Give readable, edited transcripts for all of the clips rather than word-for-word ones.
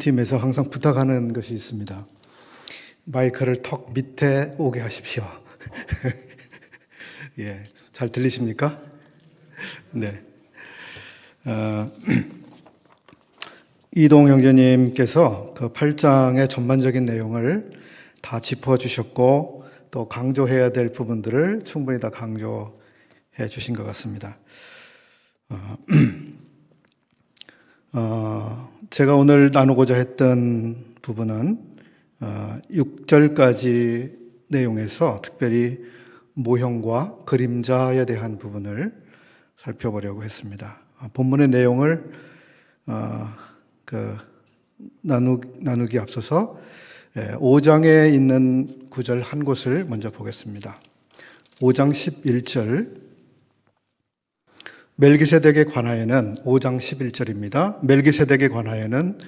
헌팅팀에서 항상 부탁하는 것이 있습니다. 마이크를 턱 밑에 오게 하십시오. 예, 잘 들리십니까? 네. 이동 형제님께서 그 8장의 전반적인 내용을 다 짚어주셨고 또 강조해야 될 부분들을 충분히 다 강조해 주신 것 같습니다. 제가 오늘 나누고자 했던 부분은 6절까지 내용에서 특별히 모형과 그림자에 대한 부분을 살펴보려고 했습니다. 본문의 내용을 나누기 앞서서 5장에 있는 구절 한 곳을 먼저 보겠습니다. 5장 11절 멜기세덱에 관하여는 5장 11절입니다. 멜기세덱에 관하여는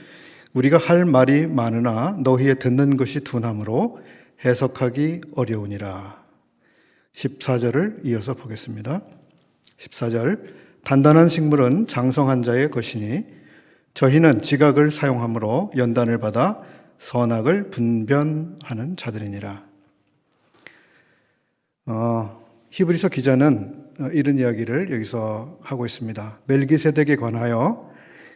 우리가 할 말이 많으나 너희의 듣는 것이 둔함으로 해석하기 어려우니라. 14절을 이어서 보겠습니다. 14절 단단한 식물은 장성한 자의 것이니 저희는 지각을 사용함으로 연단을 받아 선악을 분별하는 자들이니라. 히브리서 기자는 이런 이야기를 여기서 하고 있습니다. 멜기세덱에 관하여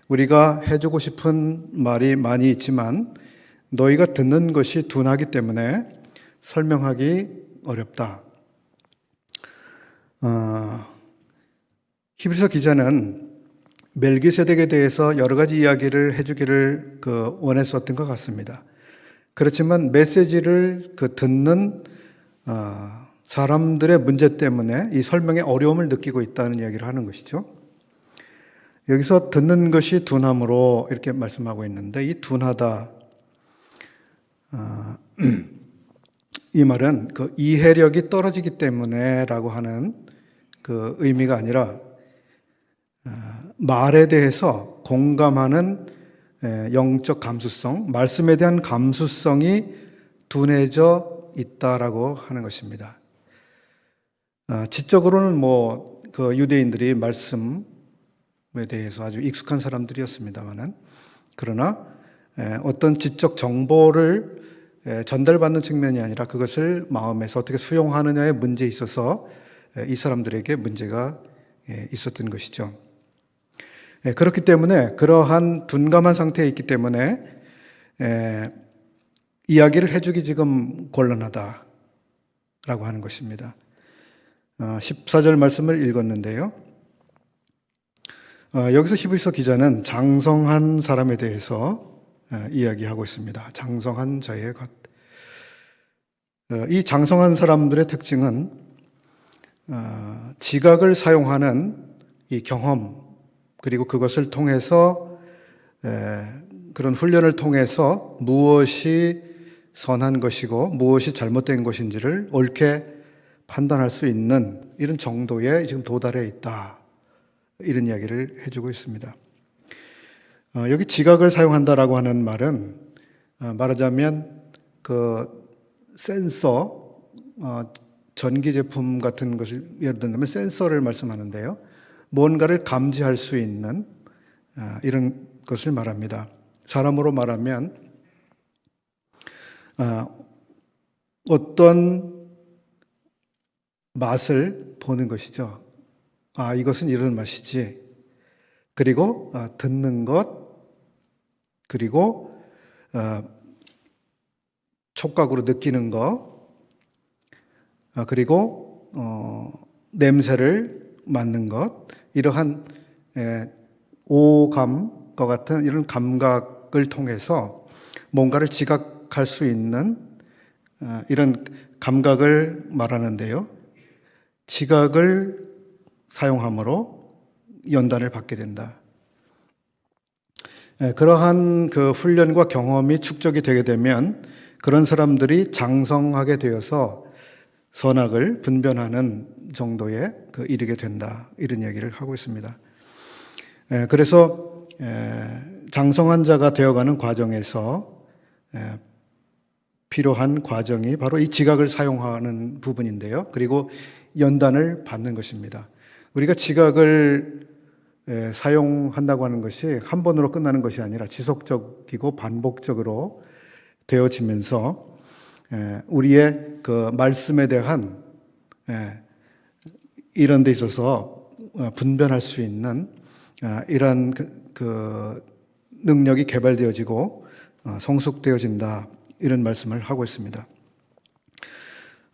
우리가 해주고 싶은 말이 많이 있지만 너희가 듣는 것이 둔하기 때문에 설명하기 어렵다. 히브리서 기자는 멜기세덱에 대해서 여러 가지 이야기를 해주기를 원했었던 것 같습니다. 그렇지만 메시지를 듣는 사람들의 문제 때문에 이 설명에 어려움을 느끼고 있다는 이야기를 하는 것이죠. 여기서 듣는 것이 둔함으로 이렇게 말씀하고 있는데 이 둔하다 이 말은 이해력이 떨어지기 때문에라고 하는 그 의미가 아니라 말에 대해서 공감하는 영적 감수성, 말씀에 대한 감수성이 둔해져 있다라고 하는 것입니다. 지적으로는 유대인들이 말씀에 대해서 아주 익숙한 사람들이었습니다만은 그러나 어떤 지적 정보를 전달받는 측면이 아니라 그것을 마음에서 어떻게 수용하느냐의 문제에 있어서 이 사람들에게 문제가 있었던 것이죠. 그렇기 때문에 그러한 둔감한 상태에 있기 때문에 이야기를 해주기 지금 곤란하다라고 하는 것입니다. 14절 말씀을 읽었는데요. 여기서 히브리서 기자는 장성한 사람에 대해서 이야기하고 있습니다. 장성한 자의 것. 이 장성한 사람들의 특징은 지각을 사용하는 이 경험 그리고 그것을 통해서 그런 훈련을 통해서 무엇이 선한 것이고 무엇이 잘못된 것인지를 옳게 판단할 수 있는 이런 정도에 지금 도달해 있다. 이런 이야기를 해주고 있습니다. 여기 지각을 사용한다라고 하는 말은 말하자면 센서, 전기 제품 같은 것을 예를 들면 센서를 말씀하는데요. 뭔가를 감지할 수 있는 이런 것을 말합니다. 사람으로 말하면 어떤 맛을 보는 것이죠. 이것은 이런 맛이지. 그리고 듣는 것, 그리고 촉각으로 느끼는 것, 그리고 냄새를 맡는 것, 이러한 오감과 같은 이런 감각을 통해서 뭔가를 지각할 수 있는 이런 감각을 말하는데요. 지각을 사용함으로 연단을 받게 된다. 그러한 훈련과 경험이 축적이 되게 되면 그런 사람들이 장성하게 되어서 선악을 분별하는 정도에 이르게 된다. 이런 얘기를 하고 있습니다. 그래서 장성한 자가 되어가는 과정에서 필요한 과정이 바로 이 지각을 사용하는 부분인데요. 그리고 연단을 받는 것입니다. 우리가 지각을 사용한다고 하는 것이 한 번으로 끝나는 것이 아니라 지속적이고 반복적으로 되어지면서 우리의 그 말씀에 대한 이런 데 있어서 분별할 수 있는 이러한 그 능력이 개발되어지고 성숙되어진다, 이런 말씀을 하고 있습니다.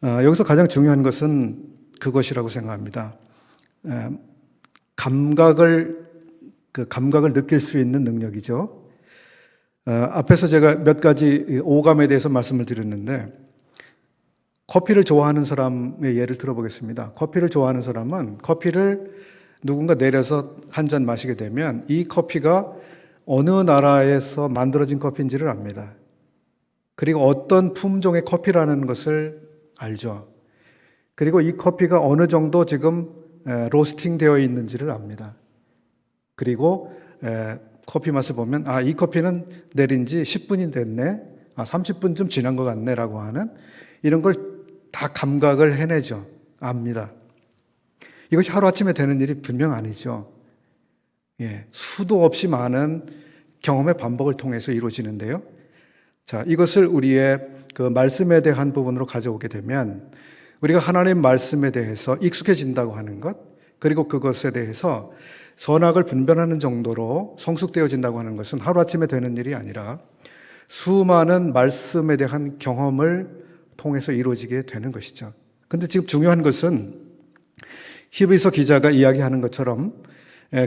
여기서 가장 중요한 것은 그것이라고 생각합니다. 감각을 느낄 수 있는 능력이죠. 앞에서 제가 몇 가지 오감에 대해서 말씀을 드렸는데, 커피를 좋아하는 사람의 예를 들어보겠습니다. 커피를 좋아하는 사람은 커피를 누군가 내려서 한 잔 마시게 되면 이 커피가 어느 나라에서 만들어진 커피인지를 압니다. 그리고 어떤 품종의 커피라는 것을 알죠. 그리고 이 커피가 어느 정도 지금 로스팅 되어 있는지를 압니다. 그리고 커피 맛을 보면 이 커피는 내린 지 10분이 됐네, 30분쯤 지난 것 같네 라고 하는 이런 걸 다 감각을 해내죠. 압니다. 이것이 하루아침에 되는 일이 분명 아니죠. 수도 없이 많은 경험의 반복을 통해서 이루어지는데요. 자, 이것을 우리의 그 말씀에 대한 부분으로 가져오게 되면 우리가 하나님 말씀에 대해서 익숙해진다고 하는 것, 그리고 그것에 대해서 선악을 분별하는 정도로 성숙되어진다고 하는 것은 하루아침에 되는 일이 아니라 수많은 말씀에 대한 경험을 통해서 이루어지게 되는 것이죠. 그런데 지금 중요한 것은 히브리서 기자가 이야기하는 것처럼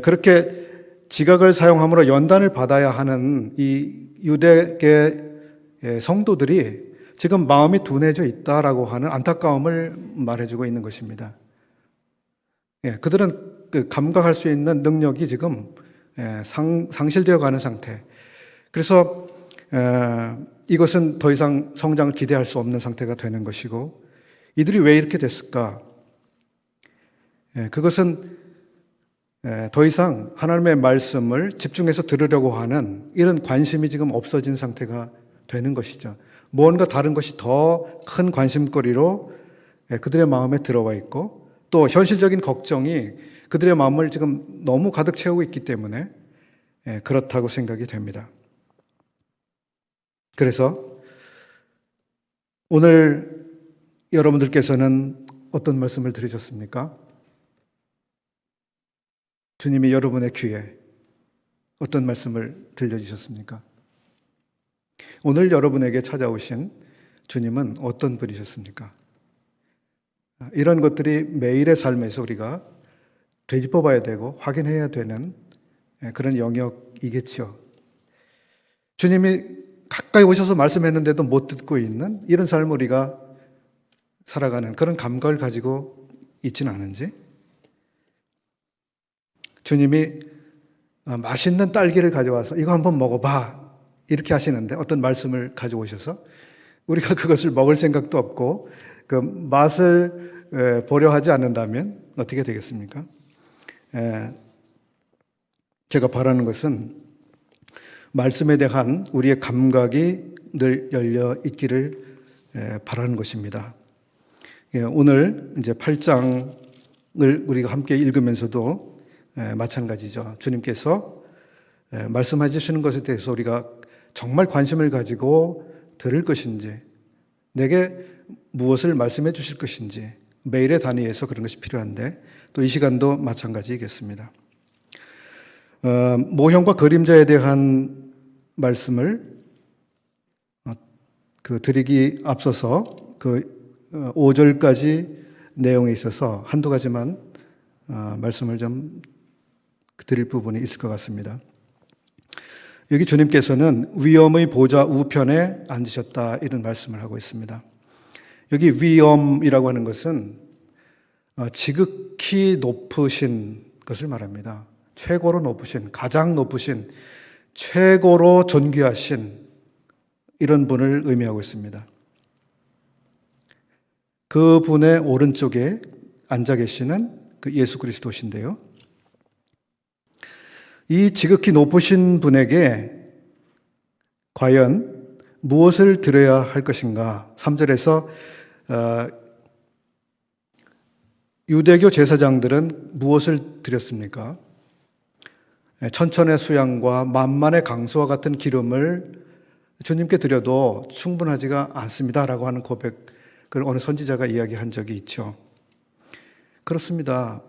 그렇게 지각을 사용함으로 연단을 받아야 하는 이 유대계 성도들이 지금 마음이 둔해져 있다라고 하는 안타까움을 말해주고 있는 것입니다. 그들은 그 감각할 수 있는 능력이 지금 상실되어 가는 상태. 그래서 이것은 더 이상 성장을 기대할 수 없는 상태가 되는 것이고, 이들이 왜 이렇게 됐을까? 그것은 더 이상 하나님의 말씀을 집중해서 들으려고 하는 이런 관심이 지금 없어진 상태가 되는 것이죠. 뭔가 다른 것이 더 큰 관심거리로 그들의 마음에 들어와 있고, 또 현실적인 걱정이 그들의 마음을 지금 너무 가득 채우고 있기 때문에 그렇다고 생각이 됩니다. 그래서 오늘 여러분들께서는 어떤 말씀을 들으셨습니까? 주님이 여러분의 귀에 어떤 말씀을 들려주셨습니까? 오늘 여러분에게 찾아오신 주님은 어떤 분이셨습니까? 이런 것들이 매일의 삶에서 우리가 되짚어 봐야 되고 확인해야 되는 그런 영역이겠죠. 주님이 가까이 오셔서 말씀했는데도 못 듣고 있는 이런 삶을 우리가 살아가는 그런 감각을 가지고 있지는 않은지, 주님이 맛있는 딸기를 가져와서 이거 한번 먹어봐 이렇게 하시는데 어떤 말씀을 가져오셔서 우리가 그것을 먹을 생각도 없고 그 맛을 보려 하지 않는다면 어떻게 되겠습니까? 제가 바라는 것은 말씀에 대한 우리의 감각이 늘 열려 있기를 바라는 것입니다. 오늘 이제 8장을 우리가 함께 읽으면서도 마찬가지죠. 주님께서 말씀해 주시는 것에 대해서 우리가 정말 관심을 가지고 들을 것인지, 내게 무엇을 말씀해 주실 것인지 매일의 단위에서 그런 것이 필요한데, 또 이 시간도 마찬가지이겠습니다. 모형과 그림자에 대한 말씀을 드리기 앞서서 그 5절까지 내용에 있어서 한두 가지만 말씀을 좀 드릴 부분이 있을 것 같습니다. 여기 주님께서는 위엄의 보좌 우편에 앉으셨다, 이런 말씀을 하고 있습니다. 여기 위엄이라고 하는 것은 지극히 높으신 것을 말합니다. 최고로 높으신, 가장 높으신, 최고로 존귀하신 이런 분을 의미하고 있습니다. 그 분의 오른쪽에 앉아 계시는 그 예수 그리스도신데요. 이 지극히 높으신 분에게 과연 무엇을 드려야 할 것인가? 3절에서 유대교 제사장들은 무엇을 드렸습니까? 천천의 수양과 만만의 강수와 같은 기름을 주님께 드려도 충분하지가 않습니다라고 하는 고백을 어느 선지자가 이야기한 적이 있죠. 그렇습니다.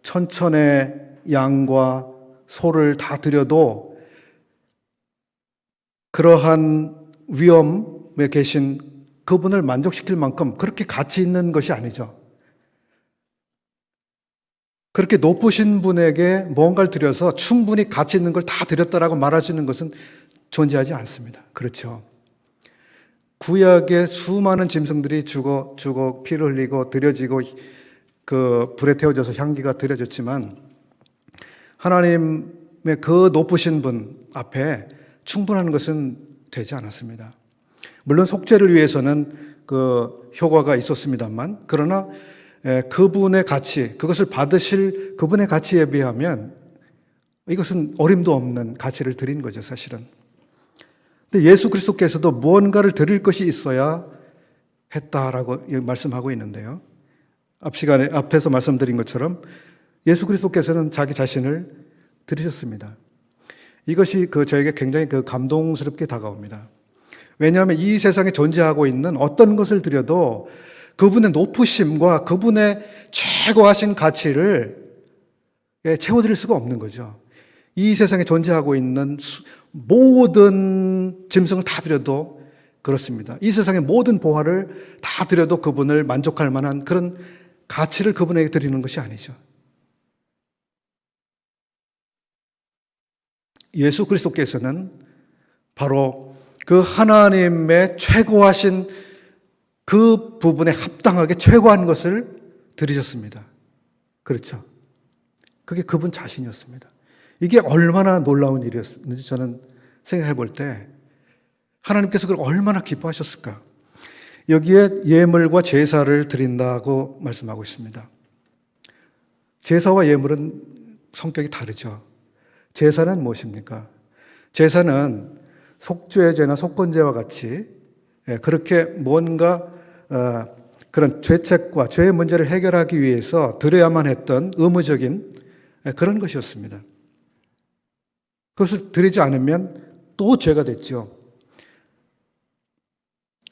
천천의 양과 소를 다 드려도 그러한 위엄에 계신 그분을 만족시킬 만큼 그렇게 가치 있는 것이 아니죠. 그렇게 높으신 분에게 뭔가를 드려서 충분히 가치 있는 걸 다 드렸다라고 말하시는 것은 존재하지 않습니다. 그렇죠. 구약의 수많은 짐승들이 죽어 피를 흘리고 드려지고 그 불에 태워져서 향기가 드려졌지만 하나님의 그 높으신 분 앞에 충분한 것은 되지 않았습니다. 물론 속죄를 위해서는 그 효과가 있었습니다만, 그러나 그분의 가치, 그것을 받으실 그분의 가치에 비하면 이것은 어림도 없는 가치를 드린 거죠, 사실은. 근데 예수 그리스도께서도 무언가를 드릴 것이 있어야 했다라고 말씀하고 있는데요. 앞에서 말씀드린 것처럼 예수 그리스도께서는 자기 자신을 드리셨습니다. 이것이 저에게 굉장히 감동스럽게 다가옵니다. 왜냐하면 이 세상에 존재하고 있는 어떤 것을 드려도 그분의 높으심과 그분의 최고하신 가치를 채워드릴 수가 없는 거죠. 이 세상에 존재하고 있는 모든 짐승을 다 드려도 그렇습니다. 이 세상의 모든 보화를 다 드려도 그분을 만족할 만한 그런 가치를 그분에게 드리는 것이 아니죠. 예수 그리스도께서는 바로 그 하나님의 최고하신 그 부분에 합당하게 최고한 것을 드리셨습니다. 그렇죠. 그게 그분 자신이었습니다. 이게 얼마나 놀라운 일이었는지 저는 생각해 볼 때 하나님께서 그걸 얼마나 기뻐하셨을까. 여기에 예물과 제사를 드린다고 말씀하고 있습니다. 제사와 예물은 성격이 다르죠. 제사는 무엇입니까? 제사는 속죄제나 속건제와 같이 그렇게 뭔가 그런 죄책과 죄의 문제를 해결하기 위해서 드려야만 했던 의무적인 그런 것이었습니다. 그것을 드리지 않으면 또 죄가 됐죠.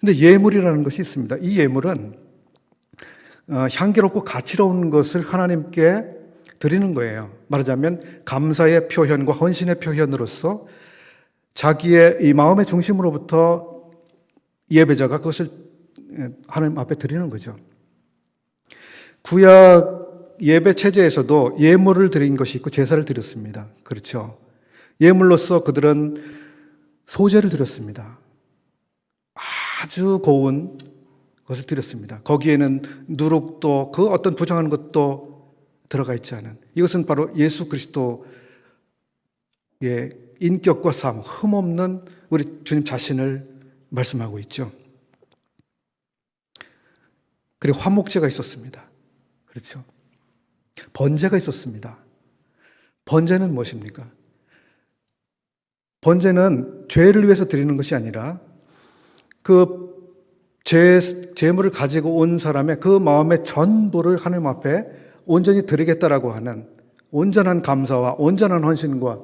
근데 예물이라는 것이 있습니다. 이 예물은 향기롭고 가치로운 것을 하나님께 드리는 거예요. 말하자면 감사의 표현과 헌신의 표현으로서 자기의 이 마음의 중심으로부터 예배자가 그것을 하나님 앞에 드리는 거죠. 구약 예배 체제에서도 예물을 드린 것이 있고 제사를 드렸습니다. 그렇죠. 예물로서 그들은 소제를 드렸습니다. 아주 고운 것을 드렸습니다. 거기에는 누룩도 그 어떤 부정한 것도 들어가 있지 않은, 이것은 바로 예수 그리스도의 인격과 삶, 흠없는 우리 주님 자신을 말씀하고 있죠. 그리고 화목제가 있었습니다. 그렇죠. 번제가 있었습니다. 번제는 무엇입니까? 번제는 죄를 위해서 드리는 것이 아니라 그 제물을 가지고 온 사람의 그 마음의 전부를 하나님 앞에 온전히 드리겠다라고 하는 온전한 감사와 온전한 헌신과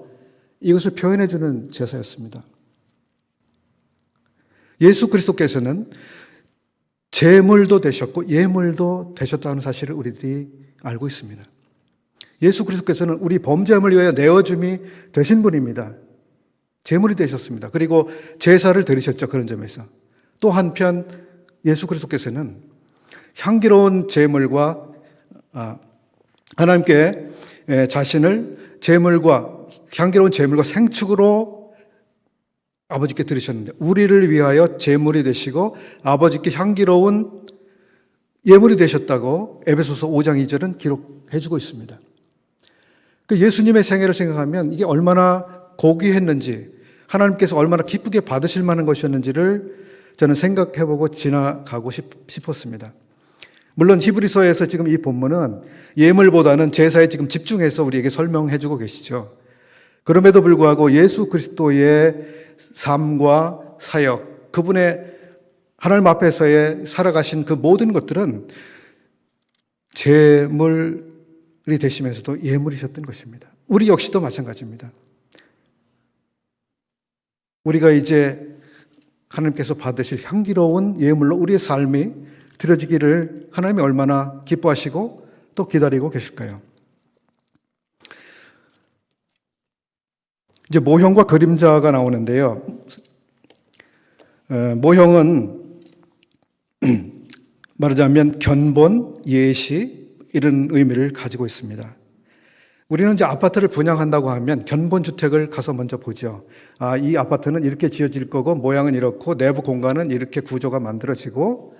이것을 표현해 주는 제사였습니다. 예수 그리스도께서는 제물도 되셨고 예물도 되셨다는 사실을 우리들이 알고 있습니다. 예수 그리스도께서는 우리 범죄함을 위하여 내어줌이 되신 분입니다. 제물이 되셨습니다. 그리고 제사를 드리셨죠. 그런 점에서. 또 한편 예수 그리스도께서는 향기로운 제물과 하나님께 자신을 향기로운 제물과 생축으로 아버지께 드리셨는데 우리를 위하여 제물이 되시고 아버지께 향기로운 예물이 되셨다고 에베소서 5장 2절은 기록해주고 있습니다. 그 예수님의 생애를 생각하면 이게 얼마나 고귀했는지, 하나님께서 얼마나 기쁘게 받으실 만한 것이었는지를 저는 생각해보고 지나가고 싶었습니다. 물론 히브리서에서 지금 이 본문은 예물보다는 제사에 지금 집중해서 우리에게 설명해주고 계시죠. 그럼에도 불구하고 예수 그리스도의 삶과 사역, 그분의 하나님 앞에서의 살아가신 그 모든 것들은 제물이 되시면서도 예물이셨던 것입니다. 우리 역시도 마찬가지입니다. 우리가 이제 하나님께서 받으실 향기로운 예물로 우리의 삶이 드려지기를 하나님이 얼마나 기뻐하시고 또 기다리고 계실까요? 이제 모형과 그림자가 나오는데요. 모형은 말하자면 견본, 예시 이런 의미를 가지고 있습니다. 우리는 이제 아파트를 분양한다고 하면 견본 주택을 가서 먼저 보죠. 아, 이 아파트는 이렇게 지어질 거고 모양은 이렇고 내부 공간은 이렇게 구조가 만들어지고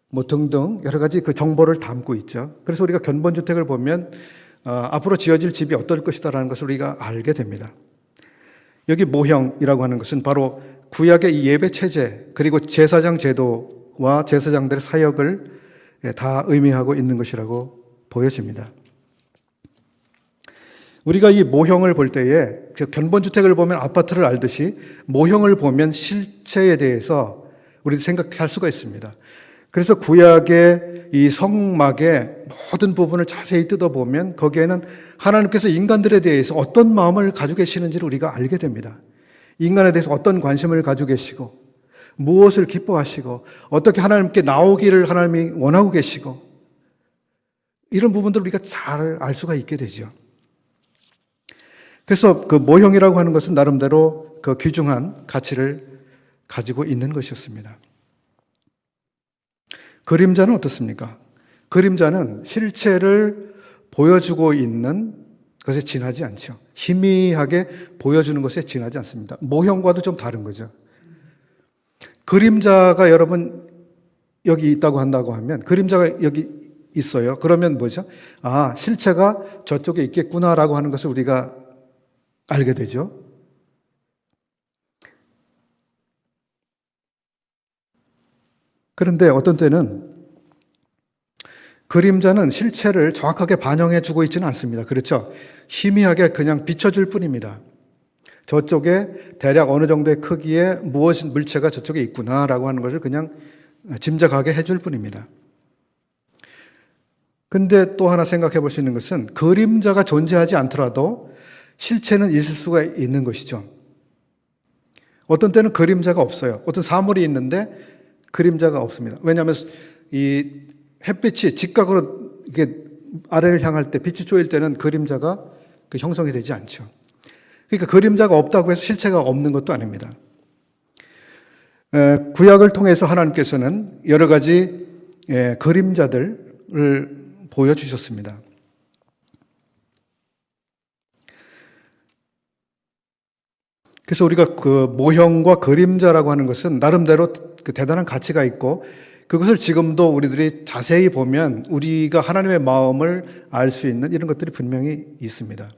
뭐 등등 여러 가지 그 정보를 담고 있죠. 그래서 우리가 견본 주택을 보면 앞으로 지어질 집이 어떨 것이다라는 것을 우리가 알게 됩니다. 여기 모형이라고 하는 것은 바로 구약의 이 예배 체제 그리고 제사장 제도와 제사장들의 사역을 다 의미하고 있는 것이라고 보여집니다. 우리가 이 모형을 볼 때에 견본주택을 보면 아파트를 알듯이 모형을 보면 실체에 대해서 우리도 생각할 수가 있습니다. 그래서 구약의 이 성막의 모든 부분을 자세히 뜯어보면 거기에는 하나님께서 인간들에 대해서 어떤 마음을 가지고 계시는지를 우리가 알게 됩니다. 인간에 대해서 어떤 관심을 가지고 계시고 무엇을 기뻐하시고 어떻게 하나님께 나오기를 하나님이 원하고 계시고 이런 부분들을 우리가 잘 알 수가 있게 되죠. 그래서 그 모형이라고 하는 것은 나름대로 그 귀중한 가치를 가지고 있는 것이었습니다. 그림자는 어떻습니까? 그림자는 실체를 보여주고 있는 것에 지나지 않죠. 희미하게 보여주는 것에 지나지 않습니다. 모형과도 좀 다른 거죠. 그림자가 여러분 여기 있다고 한다고 하면 그림자가 여기 있어요. 그러면 뭐죠? 아, 실체가 저쪽에 있겠구나라고 하는 것을 우리가 알게 되죠. 그런데 어떤 때는 그림자는 실체를 정확하게 반영해 주고 있지는 않습니다. 그렇죠? 희미하게 그냥 비춰줄 뿐입니다. 저쪽에 대략 어느 정도의 크기의 무엇 물체가 저쪽에 있구나라고 하는 것을 그냥 짐작하게 해줄 뿐입니다. 근데 또 하나 생각해 볼 수 있는 것은 그림자가 존재하지 않더라도 실체는 있을 수가 있는 것이죠. 어떤 때는 그림자가 없어요. 어떤 사물이 있는데 그림자가 없습니다. 왜냐하면 이 햇빛이 직각으로 이렇게 아래를 향할 때 빛이 쪼일 때는 그림자가 형성이 되지 않죠. 그러니까 그림자가 없다고 해서 실체가 없는 것도 아닙니다. 구약을 통해서 하나님께서는 여러 가지 그림자들을 보여주셨습니다. 그래서 우리가 그 모형과 그림자라고 하는 것은 나름대로 그 대단한 가치가 있고 그것을 지금도 우리들이 자세히 보면 우리가 하나님의 마음을 알 수 있는 이런 것들이 분명히 있습니다.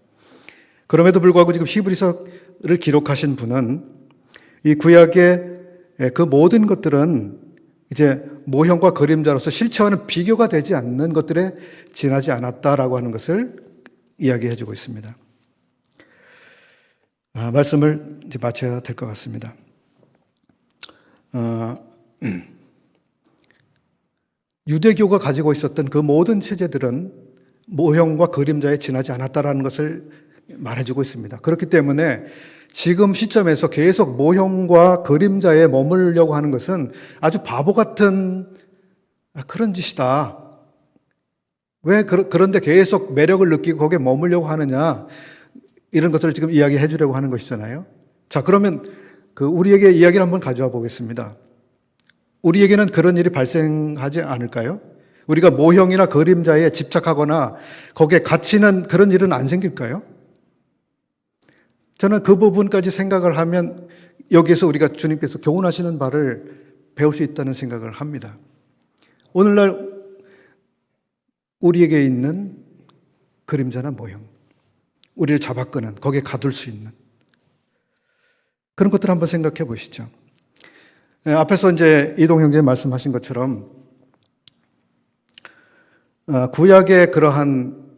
그럼에도 불구하고 지금 히브리서를 기록하신 분은 이 구약의 그 모든 것들은 이제 모형과 그림자로서 실체와는 비교가 되지 않는 것들에 지나지 않았다라고 하는 것을 이야기해 주고 있습니다. 말씀을 이제 마쳐야 될 것 같습니다. 유대교가 가지고 있었던 그 모든 체제들은 모형과 그림자에 지나지 않았다라는 것을 말해주고 있습니다. 그렇기 때문에 지금 시점에서 계속 모형과 그림자에 머무르려고 하는 것은 아주 바보 같은 그런 짓이다. 왜 그런데 계속 매력을 느끼고 거기에 머물려고 하느냐. 이런 것들을 지금 이야기해 주려고 하는 것이잖아요. 자, 그러면 우리에게 이야기를 한번 가져와 보겠습니다. 우리에게는 그런 일이 발생하지 않을까요? 우리가 모형이나 그림자에 집착하거나 거기에 갇히는 그런 일은 안 생길까요? 저는 그 부분까지 생각을 하면 여기에서 우리가 주님께서 교훈하시는 바를 배울 수 있다는 생각을 합니다. 오늘날 우리에게 있는 그림자나 모형, 우리를 잡아끄는, 거기에 가둘 수 있는 그런 것들을 한번 생각해 보시죠. 앞에서 이제 이동 형제 말씀하신 것처럼 구약의 그러한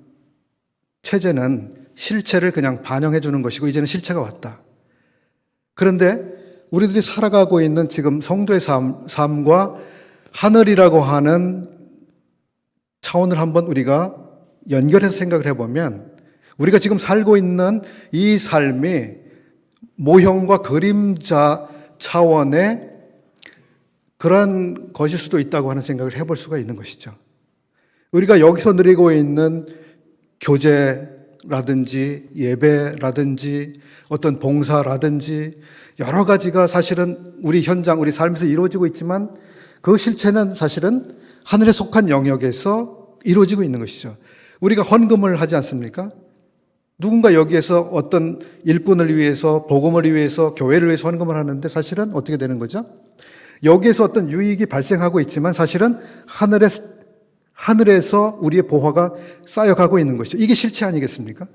체제는 실체를 그냥 반영해 주는 것이고 이제는 실체가 왔다. 그런데 우리들이 살아가고 있는 지금 성도의 삶과 하늘이라고 하는 차원을 한번 우리가 연결해서 생각을 해보면 우리가 지금 살고 있는 이 삶이 모형과 그림자 차원의 그러한 것일 수도 있다고 하는 생각을 해볼 수가 있는 것이죠. 우리가 여기서 누리고 있는 교제라든지 예배라든지 어떤 봉사라든지 여러 가지가 사실은 우리 현장, 우리 삶에서 이루어지고 있지만 그 실체는 사실은 하늘에 속한 영역에서 이루어지고 있는 것이죠. 우리가 헌금을 하지 않습니까? 누군가 여기에서 어떤 일꾼을 위해서, 복음을 위해서, 교회를 위해서 헌금을 하는데 사실은 어떻게 되는 거죠? 여기에서 어떤 유익이 발생하고 있지만 사실은 하늘에서 우리의 보화가 쌓여가고 있는 것이죠. 이게 실체 아니겠습니까?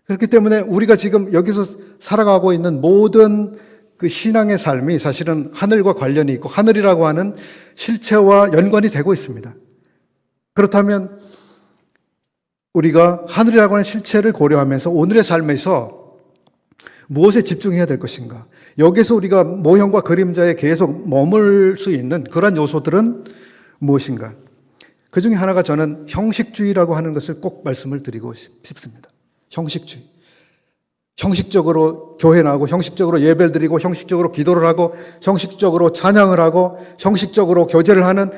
그렇기 때문에 우리가 지금 여기서 살아가고 있는 모든 그 신앙의 삶이 사실은 하늘과 관련이 있고 하늘이라고 하는 실체와 연관이 되고 있습니다. 그렇다면 우리가 하늘이라고 하는 실체를 고려하면서 오늘의 삶에서 무엇에 집중해야 될 것인가? 여기서 우리가 모형과 그림자에 계속 머물 수 있는 그러한 요소들은 무엇인가? 그 중에 하나가 저는 형식주의라고 하는 것을 꼭 말씀을 드리고 싶습니다. 형식주의. 형식적으로 교회 나오고 형식적으로 예배를 드리고 형식적으로 기도를 하고 형식적으로 찬양을 하고 형식적으로 교제를 하는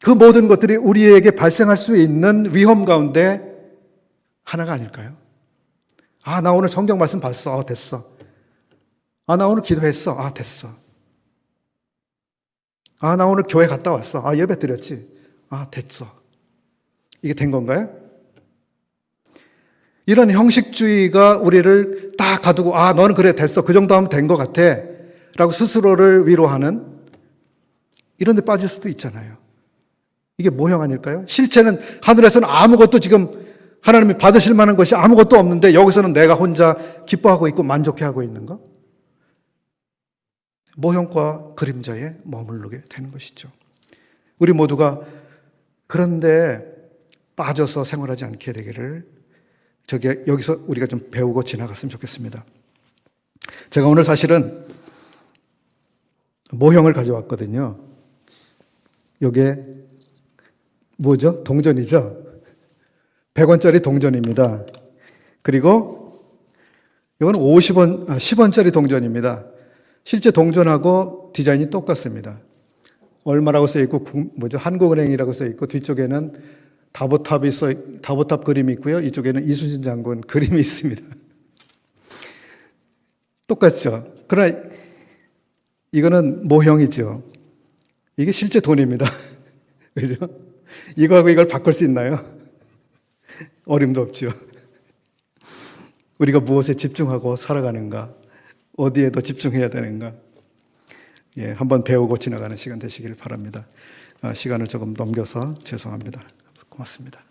그 모든 것들이 우리에게 발생할 수 있는 위험 가운데 하나가 아닐까요? 아, 나 오늘 성경 말씀 봤어. 됐어. 아, 나 오늘 기도했어. 됐어. 아, 나 오늘 교회 갔다 왔어. 예배 드렸지. 됐어. 이게 된 건가요? 이런 형식주의가 우리를 딱 가두고 너는 그래 됐어. 그 정도 하면 된 것 같아. 라고 스스로를 위로하는 이런 데 빠질 수도 있잖아요. 이게 모형 아닐까요? 실체는 하늘에서는 아무것도 지금 하나님이 받으실 만한 것이 아무것도 없는데 여기서는 내가 혼자 기뻐하고 있고 만족해하고 있는 거? 모형과 그림자에 머무르게 되는 것이죠. 우리 모두가 그런데 빠져서 생활하지 않게 되기를 여기서 우리가 좀 배우고 지나갔으면 좋겠습니다. 제가 오늘 사실은 모형을 가져왔거든요. 이게 뭐죠? 동전이죠? 100원짜리 동전입니다. 그리고 이건 10원짜리 동전입니다. 실제 동전하고 디자인이 똑같습니다. 얼마라고 써있고, 한국은행이라고 써있고, 뒤쪽에는 다보탑 그림이 있고요. 이쪽에는 이순신 장군 그림이 있습니다. 똑같죠? 그러나 이거는 모형이죠. 이게 실제 돈입니다. 그죠? 이거하고 이걸 바꿀 수 있나요? 어림도 없죠. 우리가 무엇에 집중하고 살아가는가? 어디에 더 집중해야 되는가? 한번 배우고 지나가는 시간 되시길 바랍니다. 시간을 조금 넘겨서 죄송합니다. 고맙습니다.